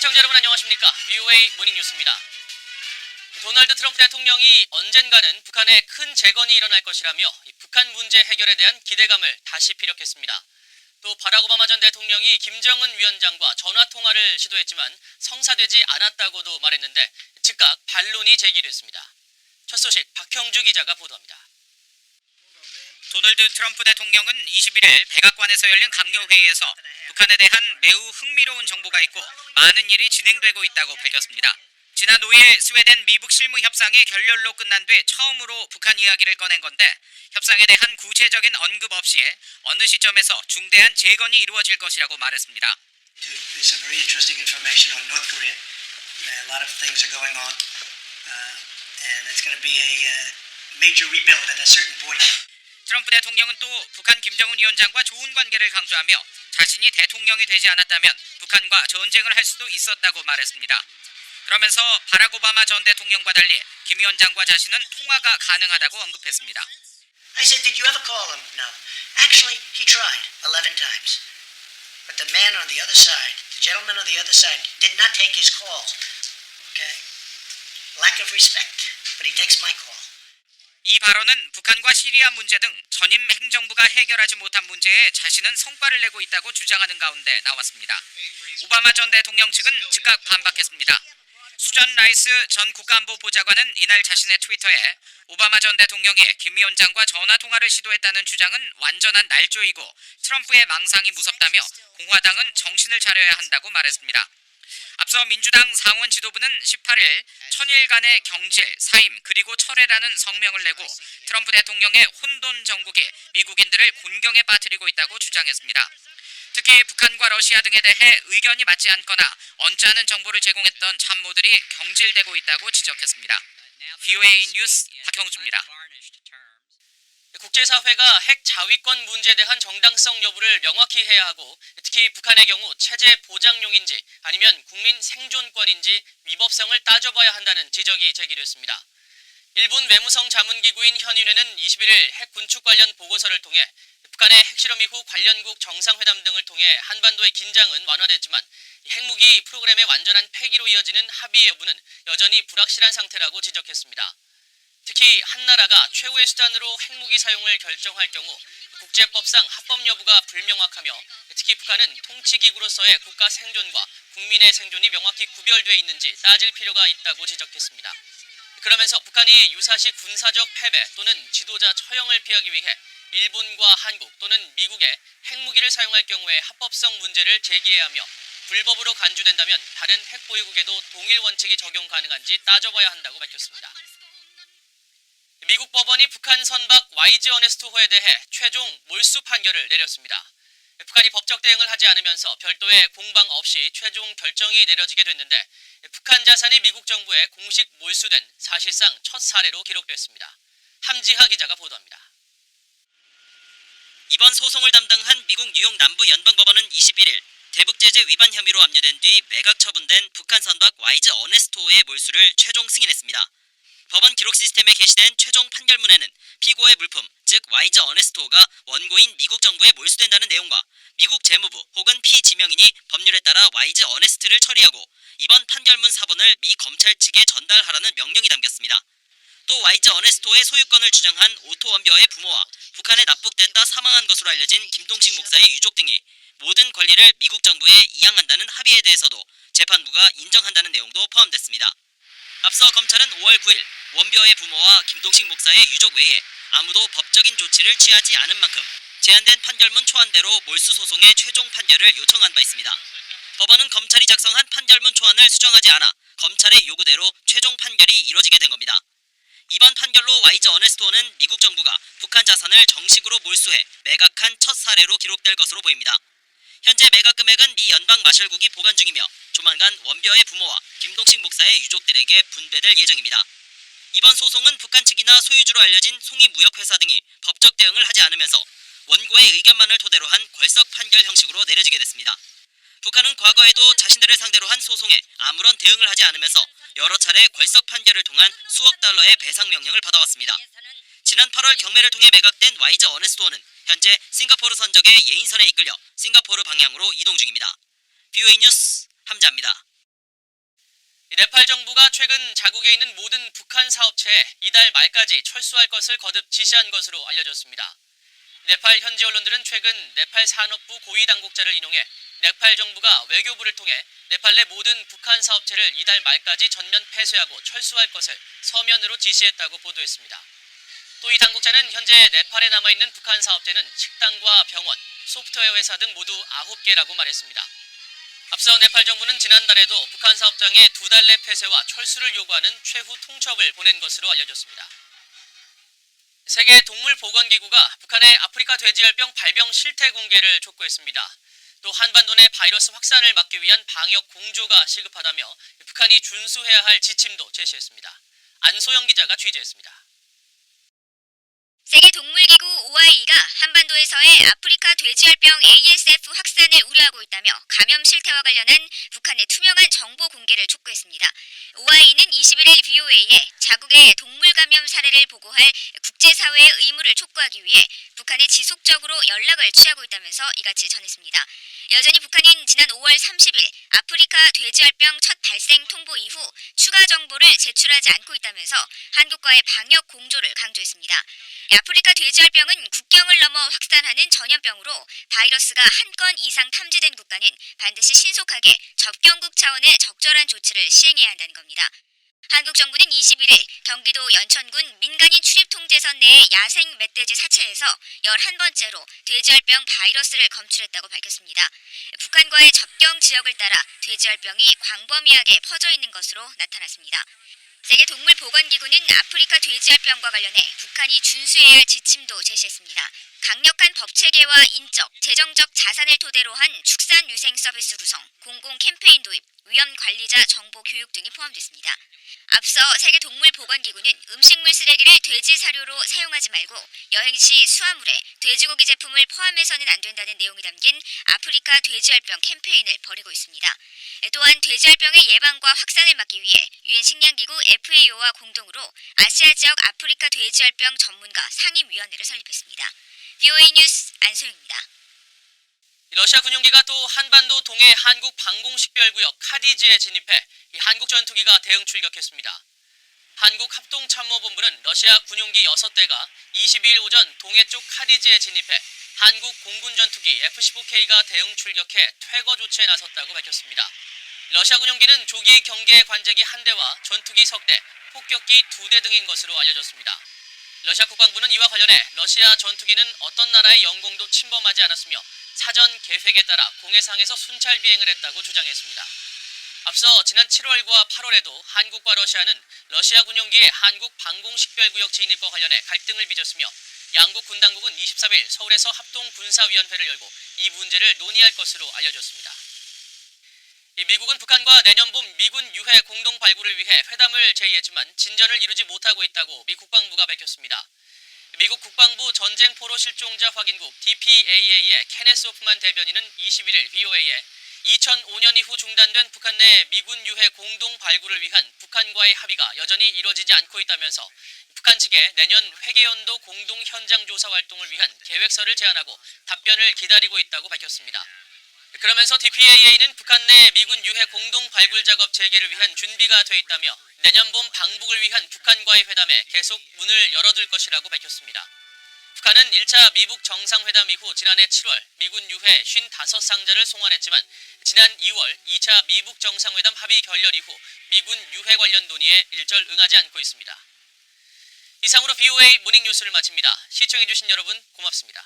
시청자 여러분 안녕하십니까? VOA 모닝뉴스입니다. 도널드 트럼프 대통령이 언젠가는 북한에 큰 재건이 일어날 것이라며 북한 문제 해결에 대한 기대감을 다시 피력했습니다. 또 바락 오바마 전 대통령이 김정은 위원장과 전화통화를 시도했지만 성사되지 않았다고도 말했는데 즉각 반론이 제기됐습니다. 첫 소식 박형주 기자가 보도합니다. 도널드 트럼프 대통령은 21일 백악관에서 열린 강요회의에서 북한에 대한 매우 흥미로운 정보가 있고 많은 일이 진행되고 있다고 밝혔습니다. 지난 5일 스웨덴 미북 실무 협상이 결렬로 끝난 뒤 처음으로 북한 이야기를 꺼낸 건데 협상에 대한 구체적인 언급 없이 어느 시점에서 중대한 재건이 이루어질 것이라고 말했습니다. There's some very interesting information on North Korea. A lot of things are going on, and it's going to be a major rebuild at a certain point. 트럼프 대통령은 또 북한 김정은 위원장과 좋은 관계를 강조하며 자신이 대통령이 되지 않았다면 북한과 전쟁을 할 수도 있었다고 말했습니다. 그러면서 바락 오바마 전 대통령과 달리 김 위원장과 자신은 통화가 가능하다고 언급했습니다. I said, did you ever call him? No. Actually, he tried 11 times. But the man on the other side, the gentleman on the other side, did not take his calls. Okay? Lack of respect. But he takes my call. 이 발언은 북한과 시리아 문제 등 전임 행정부가 해결하지 못한 문제에 자신은 성과를 내고 있다고 주장하는 가운데 나왔습니다. 오바마 전 대통령 측은 즉각 반박했습니다. 수전 라이스 전 국가안보 보좌관은 이날 자신의 트위터에 오바마 전 대통령이 김 위원장과 전화통화를 시도했다는 주장은 완전한 날조이고 트럼프의 망상이 무섭다며 공화당은 정신을 차려야 한다고 말했습니다. 앞서 민주당 상원 지도부는 18일 천일간의 경질, 사임, 그리고 철회라는 성명을 내고 트럼프 대통령의 혼돈 정국이 미국인들을 곤경에 빠뜨리고 있다고 주장했습니다. 특히 북한과 러시아 등에 대해 의견이 맞지 않거나 언짢은 정보를 제공했던 참모들이 경질되고 있다고 지적했습니다. VOA 뉴스 박형주입니다. 국제사회가 핵 자위권 문제에 대한 정당성 여부를 명확히 해야 하고 특히 북한의 경우 체제 보장용인지 아니면 국민 생존권인지 위법성을 따져봐야 한다는 지적이 제기됐습니다. 일본 외무성 자문기구인 현인회는 21일 핵 군축 관련 보고서를 통해 북한의 핵실험 이후 관련국 정상회담 등을 통해 한반도의 긴장은 완화됐지만 핵무기 프로그램의 완전한 폐기로 이어지는 합의 여부는 여전히 불확실한 상태라고 지적했습니다. 특히 한 나라가 최후의 수단으로 핵무기 사용을 결정할 경우 국제법상 합법 여부가 불명확하며 특히 북한은 통치기구로서의 국가 생존과 국민의 생존이 명확히 구별되어 있는지 따질 필요가 있다고 지적했습니다. 그러면서 북한이 유사시 군사적 패배 또는 지도자 처형을 피하기 위해 일본과 한국 또는 미국의 핵무기를 사용할 경우에 합법성 문제를 제기해야 하며 불법으로 간주된다면 다른 핵보유국에도 동일 원칙이 적용 가능한지 따져봐야 한다고 밝혔습니다. 미국 법원이 북한 선박 YG 어네스토호에 대해 최종 몰수 판결을 내렸습니다. 북한이 법적 대응을 하지 않으면서 별도의 공방 없이 최종 결정이 내려지게 됐는데 북한 자산이 미국 정부에 공식 몰수된 사실상 첫 사례로 기록됐습니다. 함지하 기자가 보도합니다. 이번 소송을 담당한 미국 뉴욕 남부 연방법원은 21일 대북 제재 위반 혐의로 압류된 뒤 매각 처분된 북한 선박 YG 어네스토호의 몰수를 최종 승인했습니다. 법원 기록 시스템에 게시된 최종 판결문에는 피고의 물품, 즉 YG 어네스토호가 원고인 미국 정부에 몰수된다는 내용과 미국 재무부 혹은 피지명인이 법률에 따라 YG 어네스트를 처리하고 이번 판결문 사본을 미 검찰 측에 전달하라는 명령이 담겼습니다. 또 YG 어네스토호의 소유권을 주장한 오토 원벼의 부모와 북한에 납북됐다 사망한 것으로 알려진 김동식 목사의 유족 등이 모든 권리를 미국 정부에 이양한다는 합의에 대해서도 재판부가 인정한다는 내용도 포함됐습니다. 앞서 검찰은 5월 9일 원벼의 부모와 김동식 목사의 유족 외에 아무도 법적인 조치를 취하지 않은 만큼 제한된 판결문 초안대로 몰수 소송의 최종 판결을 요청한 바 있습니다. 법원은 검찰이 작성한 판결문 초안을 수정하지 않아 검찰의 요구대로 최종 판결이 이뤄지게 된 겁니다. 이번 판결로 YG 어네스토호는 미국 정부가 북한 자산을 정식으로 몰수해 매각한 첫 사례로 기록될 것으로 보입니다. 현재 매각 금액은 미 연방마셜국이 보관 중이며 조만간 원벼의 부모와 김동식 목사의 유족들에게 분배될 예정입니다. 이번 소송은 북한 측이나 소유주로 알려진 송이무역회사 등이 법적 대응을 하지 않으면서 원고의 의견만을 토대로 한 궐석 판결 형식으로 내려지게 됐습니다. 북한은 과거에도 자신들을 상대로 한 소송에 아무런 대응을 하지 않으면서 여러 차례 궐석 판결을 통한 수억 달러의 배상 명령을 받아왔습니다. 지난 8월 경매를 통해 매각된 YG 어네스토호는 현재 싱가포르 선적의 예인선에 이끌려 싱가포르 방향으로 이동 중입니다. VOA 뉴스 함자입니다. 네팔 정부가 최근 자국에 있는 모든 북한 사업체에 이달 말까지 철수할 것을 거듭 지시한 것으로 알려졌습니다. 네팔 현지 언론들은 최근 네팔 산업부 고위 당국자를 인용해 네팔 정부가 외교부를 통해 네팔 내 모든 북한 사업체를 이달 말까지 전면 폐쇄하고 철수할 것을 서면으로 지시했다고 보도했습니다. 또 이 당국자는 현재 네팔에 남아있는 북한 사업체는 식당과 병원, 소프트웨어 회사 등 모두 9개라고 말했습니다. 앞서 네팔 정부는 지난달에도 북한 사업장의 2달 내 폐쇄와 철수를 요구하는 최후 통첩을 보낸 것으로 알려졌습니다. 세계 동물보건기구가 북한의 아프리카 돼지열병 발병 실태 공개를 촉구했습니다. 또 한반도 내 바이러스 확산을 막기 위한 방역 공조가 시급하다며 북한이 준수해야 할 지침도 제시했습니다. 안소영 기자가 취재했습니다. 세계동물기구 OIE가 한반도에서의 아프리카 돼지열병 ASF 확산을 우려하고 있다며 감염 실태와 관련한 북한의 투명한 정보 공개를 촉구했습니다. OIE는 21일 VOA에 자국의 동물 감염 사례를 보고할 국제사회의 의무를 촉구하기 위해 북한에 지속적으로 연락을 취하고 있다면서 이같이 전했습니다. 여전히 북한은 지난 5월 30일 아프리카 돼지열병 첫 발생 통보 이후 추가 정보를 제출하지 않고 있다면서 한국과의 방역 공조를 강조했습니다. 아프리카 돼지열병은 국경을 넘어 확산하는 전염병으로 바이러스가 한 건 이상 탐지된 국가는 반드시 신속하게 접경국 차원의 적절한 조치를 시행해야 한다는 겁니다. 한국 정부는 21일 경기도 연천군 민간인 출입통제선 내의 야생 멧돼지 사체에서 11번째로 돼지열병 바이러스를 검출했다고 밝혔습니다. 북한과의 접경 지역을 따라 돼지열병이 광범위하게 퍼져 있는 것으로 나타났습니다. 세계동물보건기구는 아프리카 돼지열병과 관련해 북한이 준수해야 할 지침도 제시했습니다. 강력한 법체계와 인적, 재정적 자산을 토대로 한 축산위생 서비스 구성, 공공 캠페인 도입, 위험관리자 정보 교육 등이 포함됐습니다. 앞서 세계동물보건기구는 음식물 쓰레기를 돼지 사료로 사용하지 말고 여행 시 수화물에 돼지고기 제품을 포함해서는 안 된다는 내용이 담긴 아프리카 돼지열병 캠페인을 벌이고 있습니다. 또한 돼지열병의 예방과 확산을 막기 위해 유엔 식량기구 FAO와 공동으로 아시아 지역 아프리카 돼지열병 전문가 상임위원회를 설립했습니다. VOA 뉴스 안소영입니다. 러시아 군용기가 또 한반도 동해 한국 방공식별구역 카디지에 진입해 한국 전투기가 대응 출격했습니다. 한국합동참모본부는 러시아 군용기 6대가 22일 오전 동해 쪽 카디지에 진입해 한국 공군 전투기 F-15K가 대응 출격해 퇴거 조치에 나섰다고 밝혔습니다. 러시아 군용기는 조기 경계 관제기 1대와 전투기 3대, 폭격기 2대 등인 것으로 알려졌습니다. 러시아 국방부는 이와 관련해 러시아 전투기는 어떤 나라의 영공도 침범하지 않았으며 사전 계획에 따라 공해상에서 순찰 비행을 했다고 주장했습니다. 앞서 지난 7월과 8월에도 한국과 러시아는 러시아 군용기의 한국 방공식별구역 진입과 관련해 갈등을 빚었으며 양국 군 당국은 23일 서울에서 합동군사위원회를 열고 이 문제를 논의할 것으로 알려졌습니다. 미국은 북한과 내년 봄 미군 유해 공동 발굴을 위해 회담을 제의했지만 진전을 이루지 못하고 있다고 미 국방부가 밝혔습니다. 미국 국방부 전쟁포로 실종자 확인국 DPAA의 케네스 호프만 대변인은 21일 VOA에 2005년 이후 중단된 북한 내 미군 유해 공동 발굴을 위한 북한과의 합의가 여전히 이뤄지지 않고 있다면서 북한 측에 내년 회계연도 공동 현장 조사 활동을 위한 계획서를 제안하고 답변을 기다리고 있다고 밝혔습니다. 그러면서 DPAA는 북한 내 미군 유해 공동 발굴 작업 재개를 위한 준비가 돼 있다며 내년 봄 방북을 위한 북한과의 회담에 계속 문을 열어둘 것이라고 밝혔습니다. 북한은 1차 미북 정상회담 이후 지난해 7월 미군 유해 55상자를 송환했지만 지난 2월 2차 미북 정상회담 합의 결렬 이후 미군 유해 관련 논의에 일절 응하지 않고 있습니다. 이상으로 VOA 모닝뉴스를 마칩니다. 시청해주신 여러분 고맙습니다.